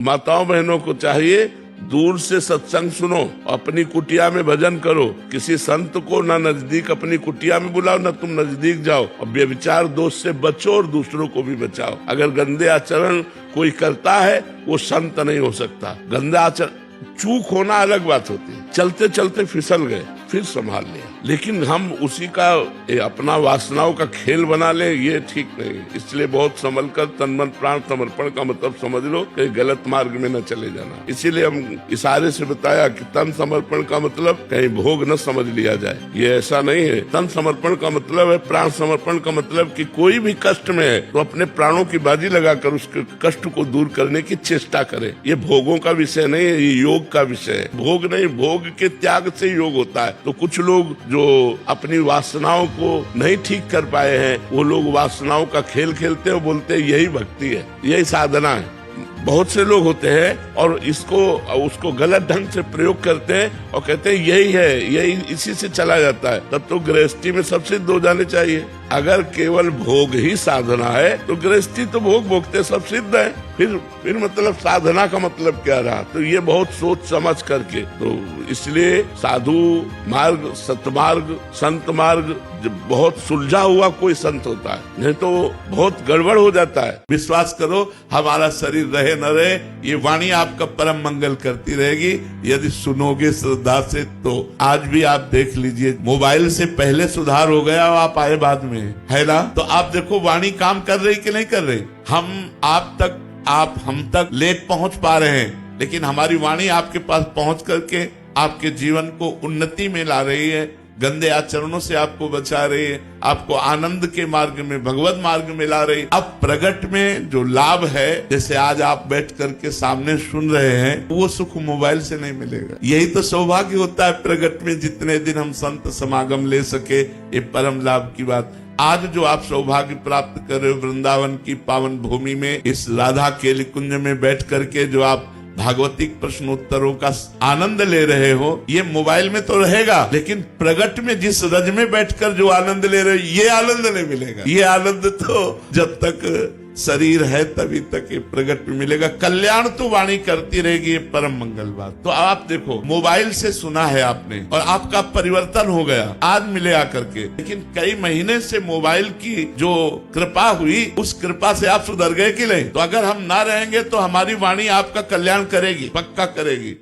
माताओं बहनों को चाहिए दूर से सत्संग सुनो, अपनी कुटिया में भजन करो, किसी संत को ना नजदीक अपनी कुटिया में बुलाओ ना तुम नजदीक जाओ, और व्यभिचार दोष से बचो और दूसरों को भी बचाओ। अगर गंदे आचरण कोई करता है वो संत नहीं हो सकता। गंदे आचरण, चूक होना अलग बात होती है, चलते चलते फिसल गए फिर संभाल लिया, लेकिन हम उसी का अपना वासनाओं का खेल बना ले, ये ठीक नहीं। इसलिए बहुत संभल कर तन मन प्राण समर्पण का मतलब समझ लो, कहीं गलत मार्ग में न चले जाना। इसीलिए हम इशारे से बताया कि तन समर्पण का मतलब कहीं भोग न समझ लिया जाए, ये ऐसा नहीं है। तन समर्पण का मतलब है, प्राण समर्पण का मतलब कि कोई भी कष्ट में है तो अपने प्राणों की बाजी लगाकर उसके कष्ट को दूर करने की चेष्टा करे। ये भोगों का विषय नहीं है, ये योग का विषय है। भोग नहीं, भोग के त्याग से योग होता है। तो कुछ लोग जो अपनी वासनाओं को नहीं ठीक कर पाए हैं, वो लोग वासनाओं का खेल खेलते हैं, बोलते हैं यही भक्ति है, यही साधना है। बहुत से लोग होते हैं और उसको गलत ढंग से प्रयोग करते हैं और कहते हैं यही है, यही इसी से चला जाता है। तब तो गृहस्थी में सब सिद्ध हो जाने चाहिए। अगर केवल भोग ही साधना है तो गृहस्थी तो भोग भोगते सब सिद्ध है, फिर मतलब साधना का मतलब क्या रहा। तो ये बहुत सोच समझ करके, तो इसलिए साधु मार्ग, सतमार्ग, संत मार्ग बहुत सुलझा हुआ कोई संत होता है, नहीं तो बहुत गड़बड़ हो जाता है। विश्वास करो, हमारा शरीर रहे न रहे, ये वाणी आपका परम मंगल करती रहेगी यदि सुनोगे श्रद्धा से। तो आज भी आप देख लीजिए, मोबाइल से पहले सुधार हो गया, आप आए बाद में, है ना। तो आप देखो वाणी काम कर रही कि नहीं कर रही। आप हम तक लेट पहुंच पा रहे हैं, लेकिन हमारी वाणी आपके पास पहुंच करके आपके जीवन को उन्नति में ला रही है, गंदे आचरणों से आपको बचा रही है, आपको आनंद के मार्ग में, भगवत मार्ग में ला रही है। अब प्रगट में जो लाभ है, जैसे आज आप बैठ करके सामने सुन रहे हैं, वो सुख मोबाइल से नहीं मिलेगा। यही तो सौभाग्य होता है प्रगट में, जितने दिन हम संत समागम ले सके, ये परम लाभ की बात। आज जो आप सौभाग्य प्राप्त कर रहे हो वृंदावन की पावन भूमि में, इस राधा केली कुंज में बैठ करके जो आप भागवतिक प्रश्नोत्तरों का आनंद ले रहे हो, ये मोबाइल में तो रहेगा, लेकिन प्रगट में जिस रज में बैठकर जो आनंद ले रहे हो, ये आनंद नहीं मिलेगा। ये आनंद तो जब तक शरीर है तभी तक ये प्रगट में मिलेगा। कल्याण तो वाणी करती रहेगी, ये परम मंगल बात। तो आप देखो, मोबाइल से सुना है आपने और आपका परिवर्तन हो गया आज मिले आकर के, लेकिन कई महीने से मोबाइल की जो कृपा हुई, उस कृपा से आप सुधर गए कि नहीं। तो अगर हम ना रहेंगे तो हमारी वाणी आपका कल्याण करेगी, पक्का करेगी।